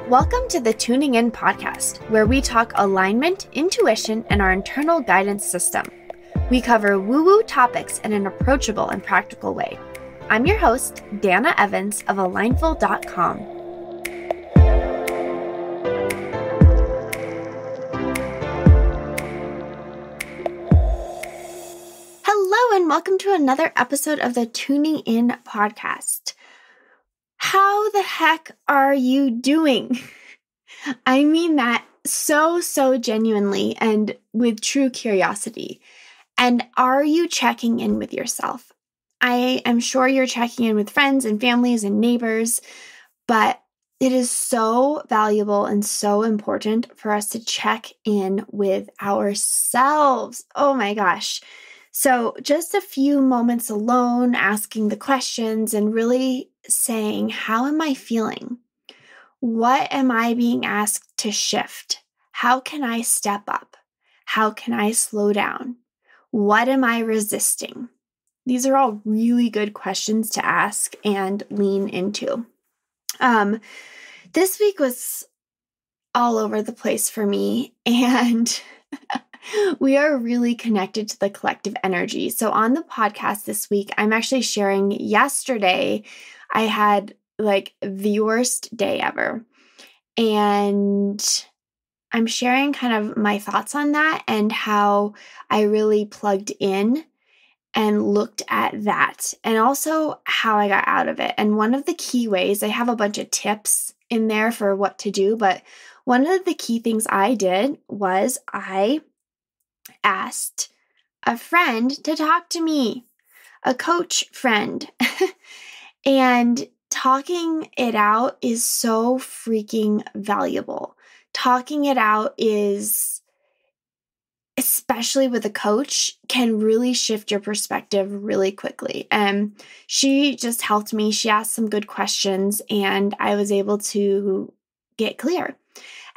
Welcome to the Tuning In podcast, where we talk alignment, intuition, and our internal guidance system. We cover woo-woo topics in an approachable and practical way. I'm your host, Dana Evans of alignful.com. Hello, and welcome to another episode of the Tuning In podcast. How the heck are you doing? I mean that so genuinely and with true curiosity. And are you checking in with yourself? I am sure you're checking in with friends and families and neighbors, but it is so valuable and so important for us to check in with ourselves. Oh my gosh. So just a few moments alone, asking the questions and really saying, how am I feeling? What am I being asked to shift? How can I step up? How can I slow down? What am I resisting? These are all really good questions to ask and lean into. This week was all over the place for me, and we are really connected to the collective energy. So on the podcast this week, I'm actually sharing yesterday, I had like the worst day ever. And I'm sharing kind of my thoughts on that and how I really plugged in and looked at that and also how I got out of it. And one of the key ways, I have a bunch of tips in there for what to do, but one of the key things I did was I asked a friend to talk to me, a coach friend. And talking it out is so freaking valuable. Talking it out is, especially with a coach, can really shift your perspective really quickly. And she just helped me. She asked some good questions and I was able to get clear.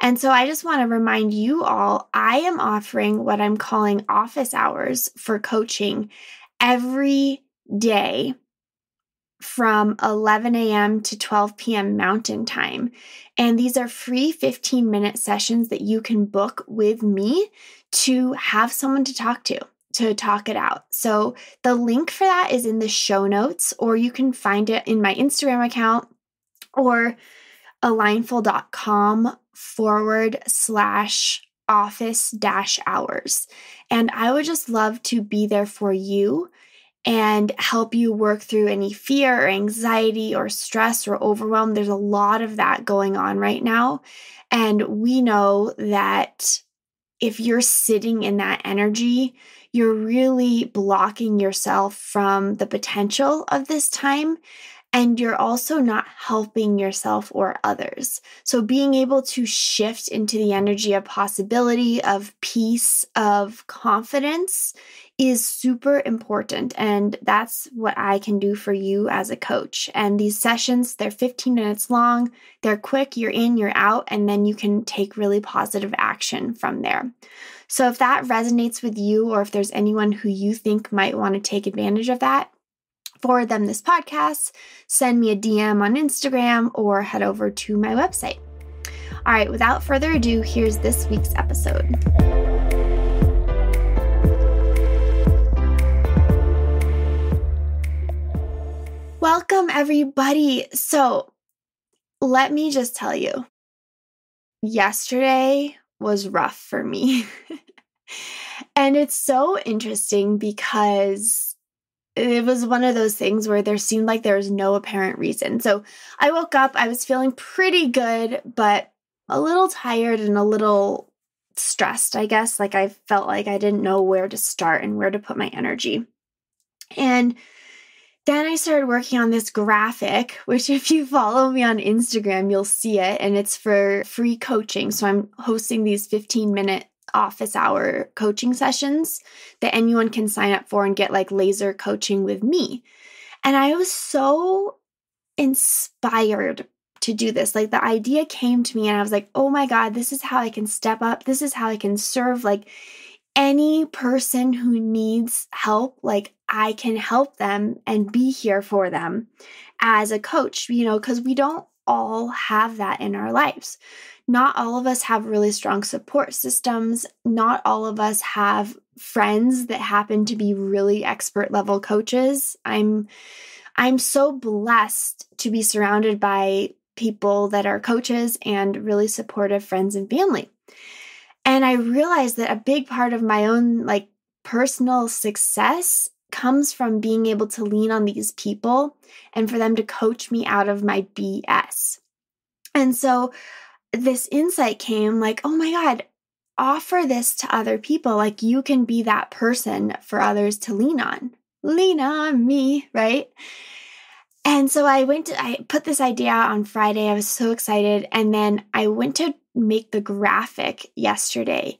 And so I just want to remind you all, I am offering what I'm calling office hours for coaching every day from 11 a.m. to 12 p.m. Mountain Time. And these are free 15-minute sessions that you can book with me to have someone to talk it out. So the link for that is in the show notes, or you can find it in my Instagram account or alignful.com/office-hours. And I would just love to be there for you and help you work through any fear or anxiety or stress or overwhelm. There's a lot of that going on right now. And we know that if you're sitting in that energy, you're really blocking yourself from the potential of this time. And you're also not helping yourself or others. So being able to shift into the energy of possibility, of peace, of confidence is super important. And that's what I can do for you as a coach. And these sessions, they're 15 minutes long. They're quick. You're in, you're out, and then you can take really positive action from there. So if that resonates with you, or if there's anyone who you think might want to take advantage of that, forward them this podcast, send me a DM on Instagram, or head over to my website. All right, without further ado, here's this week's episode. Welcome, everybody. So let me just tell you, yesterday was rough for me. And it's so interesting because it was one of those things where there seemed like there was no apparent reason. So I woke up, I was feeling pretty good, but a little tired and a little stressed, I guess. Like I felt like I didn't know where to start and where to put my energy. And then I started working on this graphic, which if you follow me on Instagram, you'll see it. And it's for free coaching. So I'm hosting these 15-minute office hour coaching sessions that anyone can sign up for and get like laser coaching with me. And I was so inspired to do this. Like the idea came to me and I was like, oh my God, this is how I can step up. This is how I can serve like any person who needs help. Like I can help them and be here for them as a coach, because we don't all have that in our lives. Not all of us have really strong support systems. Not all of us have friends that happen to be really expert level coaches. I'm so blessed to be surrounded by people that are coaches and really supportive friends and family. And I realized that a big part of my own personal success comes from being able to lean on these people and for them to coach me out of my BS. And so this insight came oh my God, offer this to other people. You can be that person for others to lean on. Lean on me, right? And so I put this idea out on Friday. I was so excited. And then I went to make the graphic yesterday.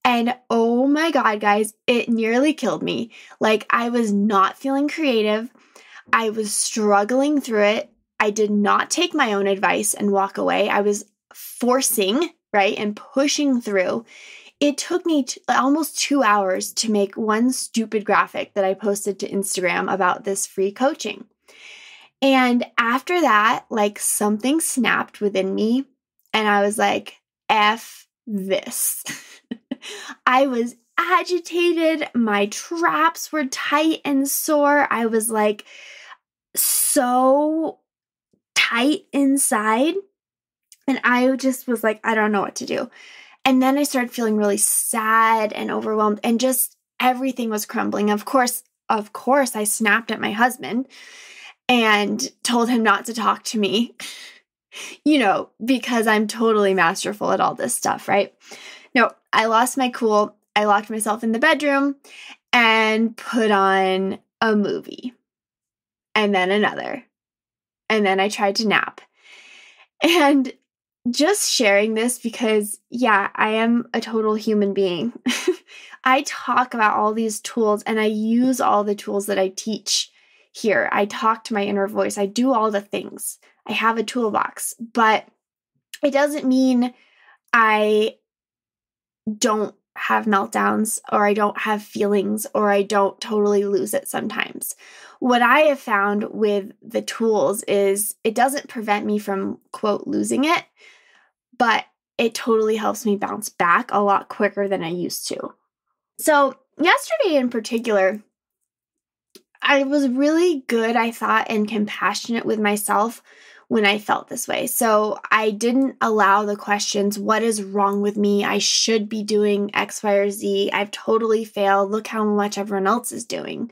And oh my God, guys, it nearly killed me. I was not feeling creative. I was struggling through it. I did not take my own advice and walk away. I was forcing, right, and pushing through. It took me almost 2 hours to make one stupid graphic that I posted to Instagram about this free coaching. And after that, something snapped within me and I was like, F this. I was agitated. My traps were tight and sore. I was so tight inside. And I just was I don't know what to do. And then I started feeling really sad and overwhelmed and just everything was crumbling. Of course, I snapped at my husband and told him not to talk to me, because I'm totally masterful at all this stuff, right? No, I lost my cool. I locked myself in the bedroom and put on a movie and then another. And then I tried to nap. And just sharing this because, yeah, I am a total human being. I talk about all these tools and I use all the tools that I teach here. I talk to my inner voice. I do all the things. I have a toolbox, but it doesn't mean I don't have meltdowns or I don't have feelings or I don't totally lose it sometimes. What I have found with the tools is it doesn't prevent me from, quote, losing it, but it totally helps me bounce back a lot quicker than I used to. So yesterday in particular, I was really good, I thought, and compassionate with myself when I felt this way. So I didn't allow the questions, what is wrong with me? I should be doing X, Y, or Z. I've totally failed. Look how much everyone else is doing.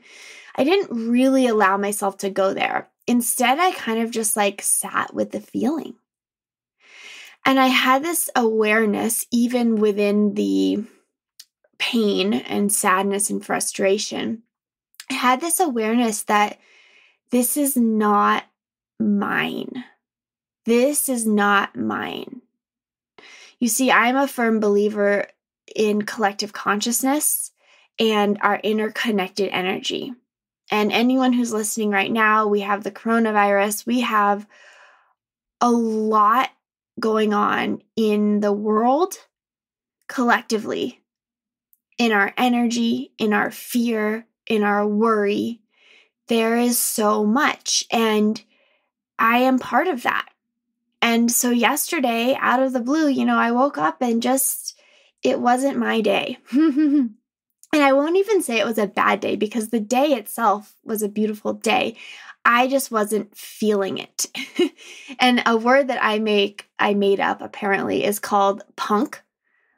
I didn't really allow myself to go there. Instead, I kind of just sat with the feeling. And I had this awareness, even within the pain and sadness and frustration, I had this awareness that this is not mine. This is not mine. You see, I'm a firm believer in collective consciousness and our interconnected energy. And anyone who's listening right now, we have the coronavirus, we have a lot going on in the world collectively, in our energy, in our fear, in our worry. There is so much, and I am part of that. And so yesterday, out of the blue, I woke up and it wasn't my day. And I won't even say it was a bad day because the day itself was a beautiful day. I just wasn't feeling it. And a word that I made up apparently is called punk.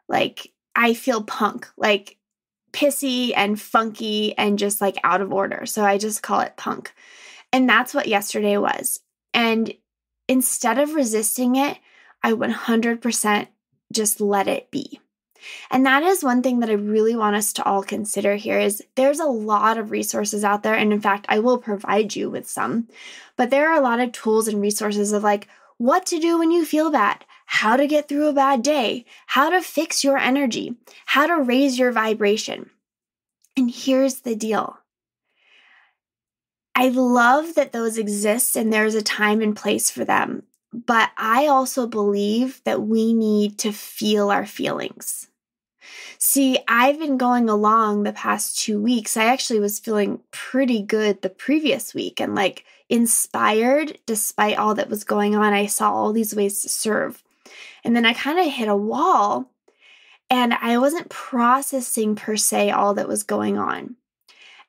I feel punk, pissy and funky and just out of order. So I just call it punk. And that's what yesterday was. And instead of resisting it, I 100% just let it be. And that is one thing that I really want us to all consider here is there's a lot of resources out there. And in fact, I will provide you with some, but there are a lot of tools and resources of what to do when you feel bad, how to get through a bad day, how to fix your energy, how to raise your vibration. And here's the deal. I love that those exist and there's a time and place for them, but I also believe that we need to feel our feelings. See, I've been going along the past 2 weeks. I actually was feeling pretty good the previous week and like inspired despite all that was going on. I saw all these ways to serve. And then I kind of hit a wall and I wasn't processing per se all that was going on.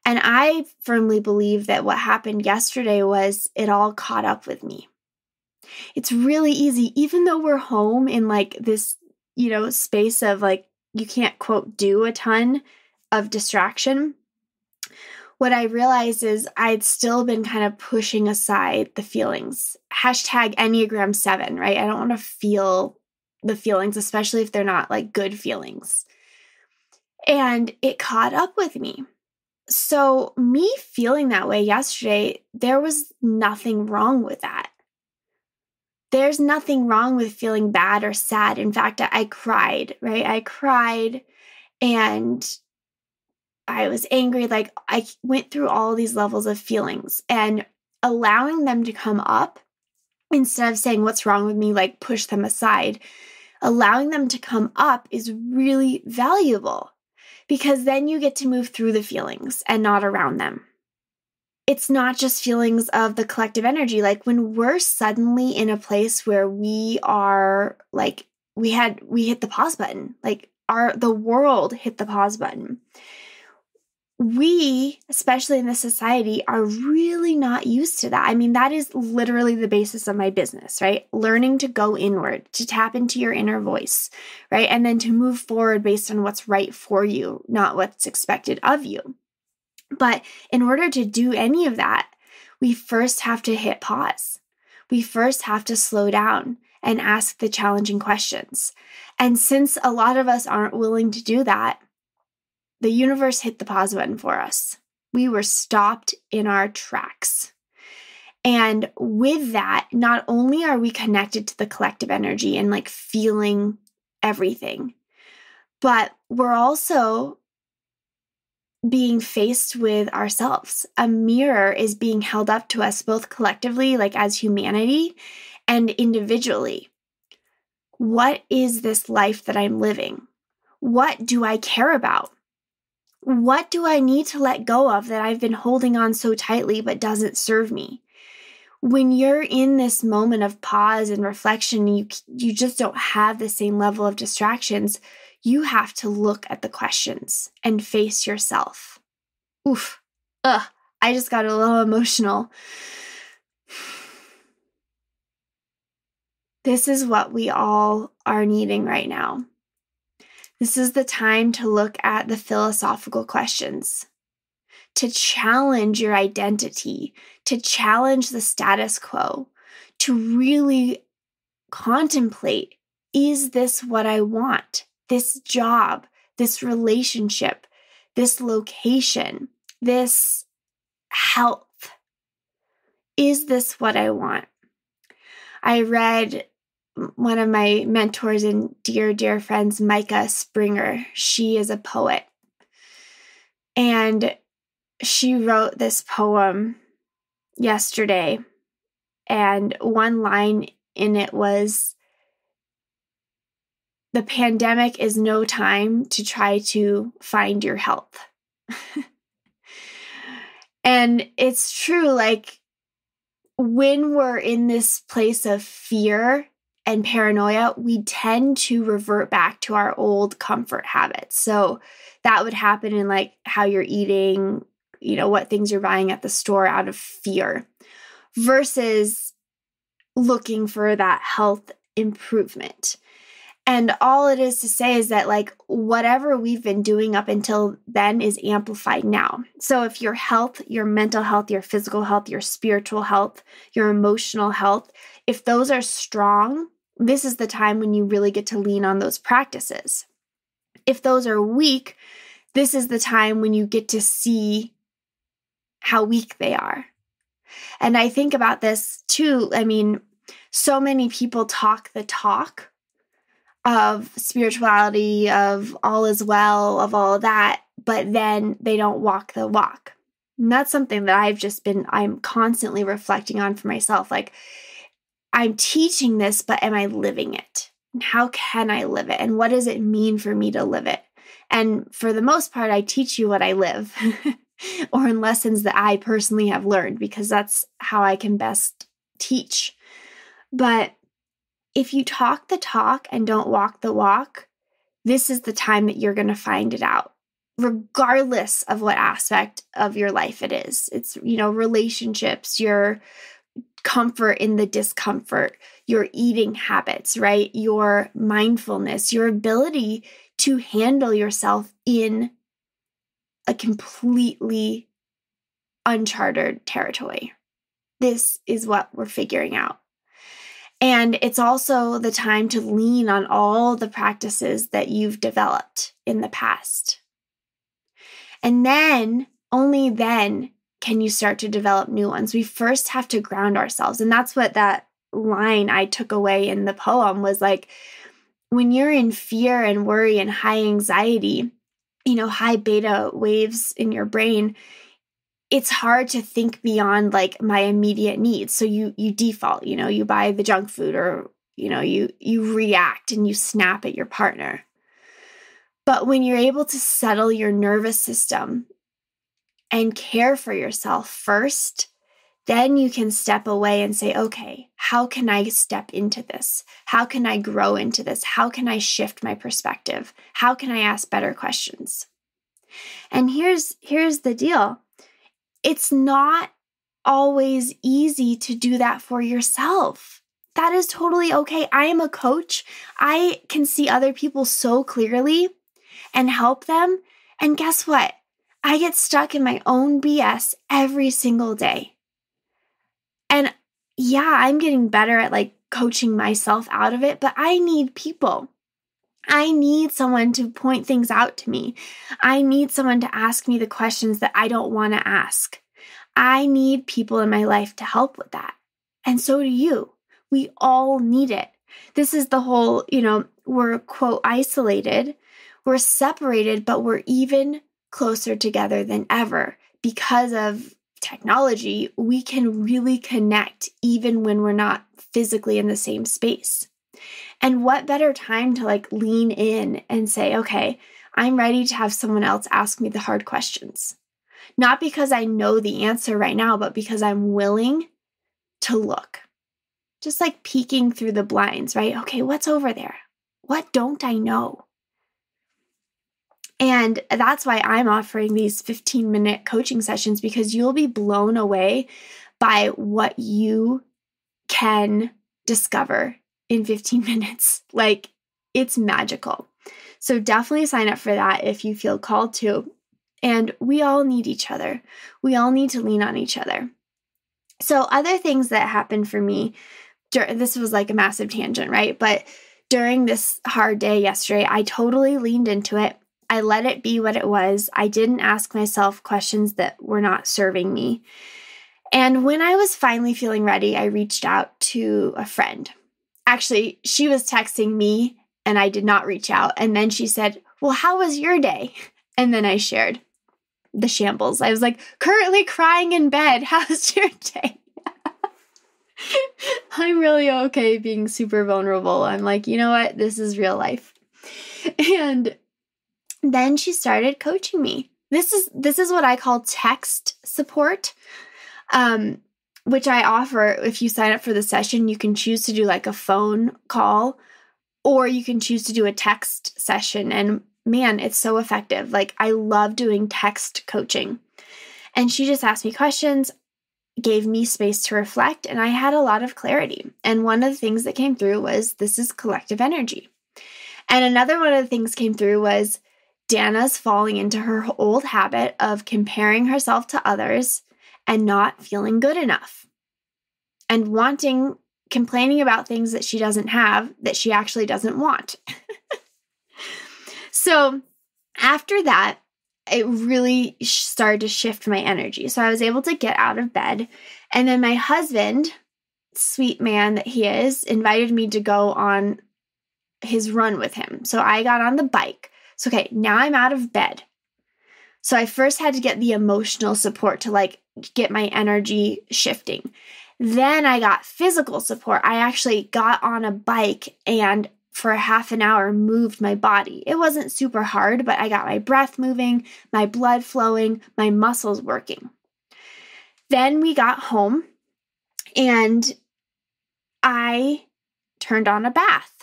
And I firmly believe that what happened yesterday was it all caught up with me. It's really easy, even though we're home in like this, space of like, you can't quote do a ton of distraction. What I realized is I'd still been kind of pushing aside the feelings. Hashtag Enneagram 7, right? I don't want to feel the feelings, especially if they're not like good feelings. And it caught up with me. So me feeling that way yesterday, there was nothing wrong with that. There's nothing wrong with feeling bad or sad. In fact, I cried, right? I cried and I was angry. Like I went through all these levels of feelings and allowing them to come up instead of saying what's wrong with me, like push them aside. Allowing them to come up is really valuable because then you get to move through the feelings and not around them. It's not just feelings of the collective energy. Like when we're suddenly in a place where we are like, we hit the pause button, like the world hit the pause button. We, especially in this society, are really not used to that. I mean, that is literally the basis of my business, right? Learning to go inward, to tap into your inner voice, right? And then to move forward based on what's right for you, not what's expected of you. But in order to do any of that, we first have to hit pause. We first have to slow down and ask the challenging questions. And since a lot of us aren't willing to do that, the universe hit the pause button for us. We were stopped in our tracks. And with that, not only are we connected to the collective energy and like feeling everything, but we're also being faced with ourselves. A mirror is being held up to us both collectively, like as humanity, and individually. What is this life that I'm living? What do I care about? What do I need to let go of that I've been holding on so tightly but doesn't serve me? When you're in this moment of pause and reflection, you just don't have the same level of distractions. You have to look at the questions and face yourself. Oof. I just got a little emotional. This is what we all are needing right now. This is the time to look at the philosophical questions, to challenge your identity, to challenge the status quo, to really contemplate, is this what I want? This job, this relationship, this location, this health. Is this what I want? I read one of my mentors and dear, dear friends, Micah Springer. She is a poet. And she wrote this poem yesterday. And one line in it was, the pandemic is no time to try to find your health. And it's true, like when we're in this place of fear and paranoia, we tend to revert back to our old comfort habits. So that would happen in like how you're eating, what things you're buying at the store out of fear versus looking for that health improvement. And all it is to say is that like whatever we've been doing up until then is amplified now. So if your health, your mental health, your physical health, your spiritual health, your emotional health, if those are strong, this is the time when you really get to lean on those practices. If those are weak, this is the time when you get to see how weak they are. And I think about this too. I mean, so many people talk the talk of spirituality, of all is well, of all of that, but then they don't walk the walk. And that's something that I'm constantly reflecting on for myself. Like, I'm teaching this, but am I living it? And how can I live it? And what does it mean for me to live it? And for the most part, I teach you what I live or in lessons that I personally have learned, because that's how I can best teach. But if you talk the talk and don't walk the walk, this is the time that you're going to find it out, regardless of what aspect of your life it is. It's, relationships, your comfort in the discomfort, your eating habits, right? Your mindfulness, your ability to handle yourself in a completely uncharted territory. This is what we're figuring out. And it's also the time to lean on all the practices that you've developed in the past. And then, only then, can you start to develop new ones. We first have to ground ourselves. And that's what that line I took away in the poem was like, when you're in fear and worry and high anxiety, high beta waves in your brain, it's hard to think beyond like my immediate needs. So you default, you buy the junk food, or, you react and you snap at your partner. But when you're able to settle your nervous system and care for yourself first, then you can step away and say, okay, how can I step into this? How can I grow into this? How can I shift my perspective? How can I ask better questions? And here's the deal. It's not always easy to do that for yourself. That is totally okay. I am a coach. I can see other people so clearly and help them. And guess what? I get stuck in my own BS every single day. And yeah, I'm getting better at like coaching myself out of it, but I need people. I need someone to point things out to me. I need someone to ask me the questions that I don't want to ask. I need people in my life to help with that. And so do you. We all need it. This is the whole, we're quote isolated, we're separated, but we're even closer together than ever. Because of technology, we can really connect even when we're not physically in the same space. And what better time to like lean in and say, okay, I'm ready to have someone else ask me the hard questions. Not because I know the answer right now, but because I'm willing to look. Just like peeking through the blinds, right? Okay, what's over there? What don't I know? And that's why I'm offering these 15-minute coaching sessions, because you'll be blown away by what you can discover in 15 minutes. Like, it's magical. So definitely sign up for that if you feel called to. And we all need each other. We all need to lean on each other. So other things that happened for me, this was like a massive tangent, right? But during this hard day yesterday, I totally leaned into it. I let it be what it was. I didn't ask myself questions that were not serving me. And when I was finally feeling ready, I reached out to a friend. Actually, she was texting me and I did not reach out. And then she said, well, how was your day? And then I shared the shambles. I was like, currently crying in bed. How's your day? I'm really okay being super vulnerable. I'm like, you know what? This is real life. And then she started coaching me. This is what I call text support, which I offer. If you sign up for the session, you can choose to do like a phone call, or you can choose to do a text session. And man, it's so effective. Like, I love doing text coaching. And she just asked me questions, gave me space to reflect, and I had a lot of clarity. And one of the things that came through was, this is collective energy. And another one of the things came through was, Dana's falling into her old habit of comparing herself to others and not feeling good enough, and complaining about things that she doesn't have, that she actually doesn't want. So after that, it really started to shift my energy. So I was able to get out of bed. And then my husband, sweet man that he is, invited me to go on his run with him. So I got on the bike. So, okay, now I'm out of bed. So I first had to get the emotional support to like get my energy shifting. Then I got physical support. I actually got on a bike and for a half an hour moved my body. It wasn't super hard, but I got my breath moving, my blood flowing, my muscles working. Then we got home and I turned on a bath.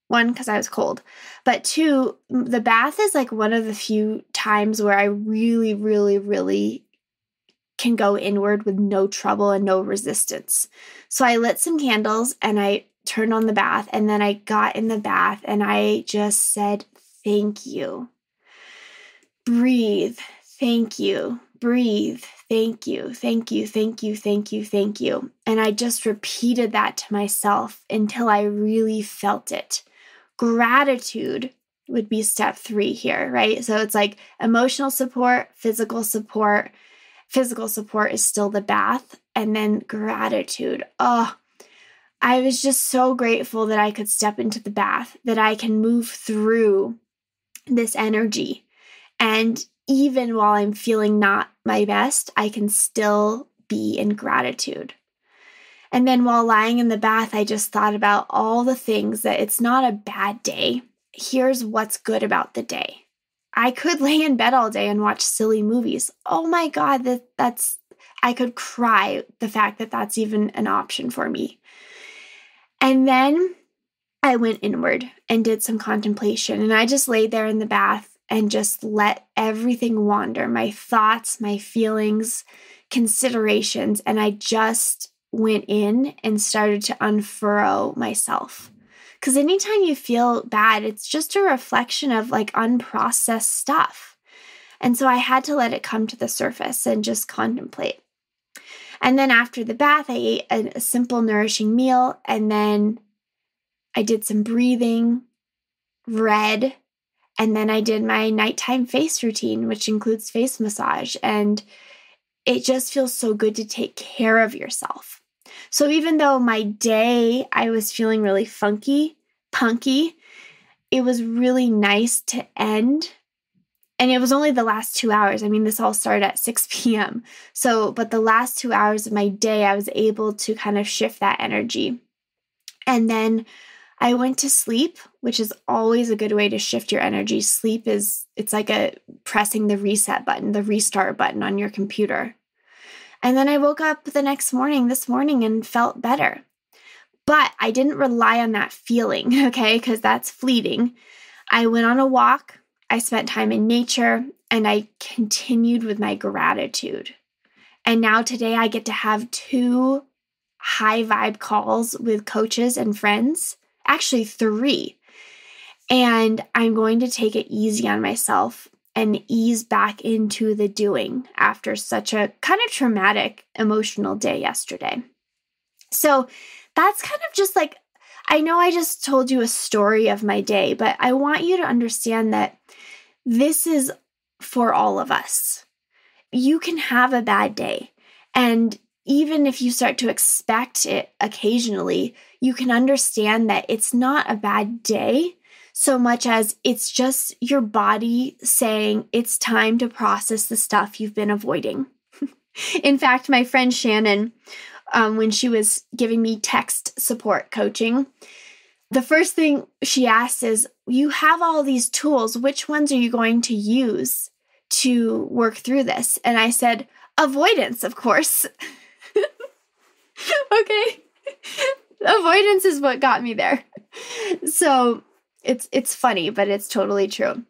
One, because I was cold, but two, the bath is like one of the few times where I really, really, really can go inward with no trouble and no resistance. So I lit some candles and I turned on the bath, and then I got in the bath and I just said, thank you. Breathe. Thank you. Breathe. Thank you. Thank you. Thank you. Thank you. Thank you. And I just repeated that to myself until I really felt it. Gratitude would be step 3 here, right? So it's like emotional support, physical support. Physical support is still the bath, and then gratitude. Oh, I was just so grateful that I could step into the bath, that I can move through this energy. And even while I'm feeling not my best, I can still be in gratitude. And then while lying in the bath, I just thought about all the things that it's not a bad day. Here's what's good about the day. I could lay in bed all day and watch silly movies. Oh my God, I could cry the fact that that's even an option for me. And then I went inward and did some contemplation, and I just laid there in the bath and just let everything wander, my thoughts, my feelings, considerations, and I just went in and started to unfurrow myself. Because anytime you feel bad, it's just a reflection of like unprocessed stuff. And so I had to let it come to the surface and just contemplate. And then after the bath, I ate a simple, nourishing meal. And then I did some breathing, read, and then I did my nighttime face routine, which includes face massage. And it just feels so good to take care of yourself. So even though my day, I was feeling really punky, it was really nice to end. And it was only the last 2 hours. I mean, this all started at 6 p.m. But the last 2 hours of my day, I was able to kind of shift that energy. And then I went to sleep, which is always a good way to shift your energy. Sleep it's like pressing the reset button, the restart button on your computer. And then I woke up this morning, and felt better. But I didn't rely on that feeling, okay, because that's fleeting. I went on a walk, I spent time in nature, and I continued with my gratitude. And now today I get to have 2 high vibe calls with coaches and friends, actually 3. And I'm going to take it easy on myself and ease back into the doing after such a kind of traumatic emotional day yesterday. So that's kind of just like, I know I just told you a story of my day, but I want you to understand that this is for all of us. You can have a bad day, and even if you start to expect it occasionally, you can understand that it's not a bad day so much as it's just your body saying it's time to process the stuff you've been avoiding. In fact, my friend Shannon, when she was giving me text support coaching, the first thing she asked is, you have all these tools, which ones are you going to use to work through this? And I said, avoidance, of course. Okay. Avoidance is what got me there. So it's funny, but it's totally true.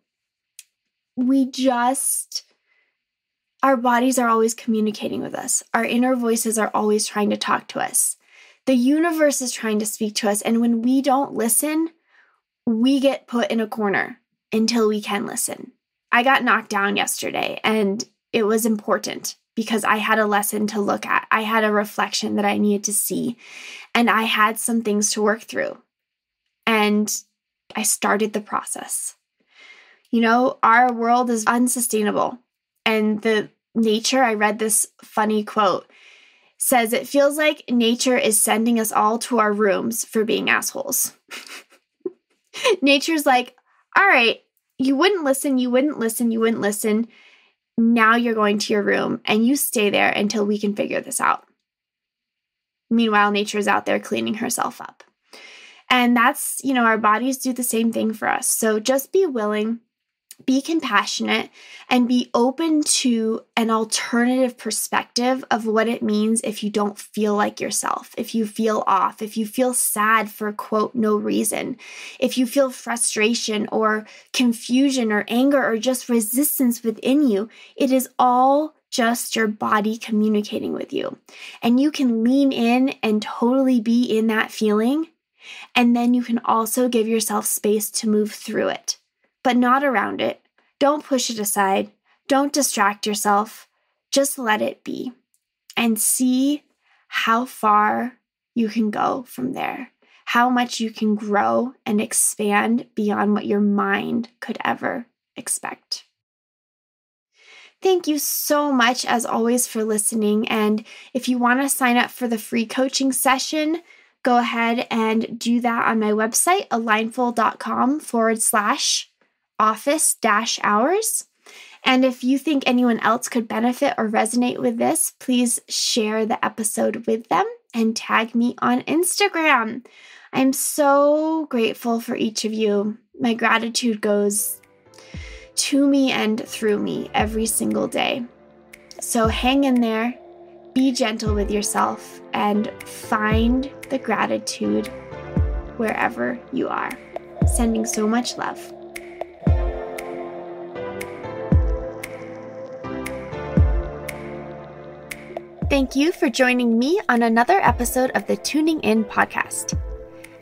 Our bodies are always communicating with us. Our inner voices are always trying to talk to us. The universe is trying to speak to us. And when we don't listen, we get put in a corner until we can listen. I got knocked down yesterday, and it was important because I had a lesson to look at. I had a reflection that I needed to see, and I had some things to work through. And I started the process. You know, our world is unsustainable. And I read this funny quote, says it feels like nature is sending us all to our rooms for being assholes. Nature's like, all right, you wouldn't listen. Now you're going to your room, and you stay there until we can figure this out. Meanwhile, nature's out there cleaning herself up. And that's, our bodies do the same thing for us. So just be willing, be compassionate, and be open to an alternative perspective of what it means if you don't feel like yourself, if you feel off, if you feel sad for, quote, no reason, if you feel frustration or confusion or anger or just resistance within you. It is all just your body communicating with you. And you can lean in and totally be in that feeling. And then you can also give yourself space to move through it, but not around it. Don't push it aside. Don't distract yourself. Just let it be and see how far you can go from there, how much you can grow and expand beyond what your mind could ever expect. Thank you so much, as always, for listening. And if you want to sign up for the free coaching session, go ahead and do that on my website, alignful.com/office-hours. And if you think anyone else could benefit or resonate with this, please share the episode with them and tag me on Instagram. I'm so grateful for each of you. My gratitude goes to me and through me every single day. So hang in there. Be gentle with yourself and find the gratitude wherever you are. Sending so much love. Thank you for joining me on another episode of the Tuning In podcast.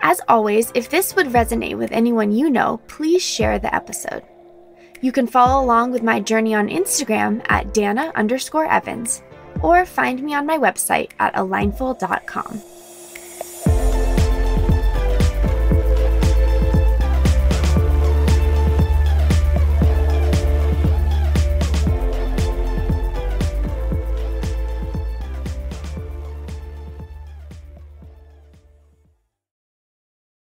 As always, if this would resonate with anyone you know, please share the episode. You can follow along with my journey on Instagram at Dana_Evans. Or find me on my website at alignful.com.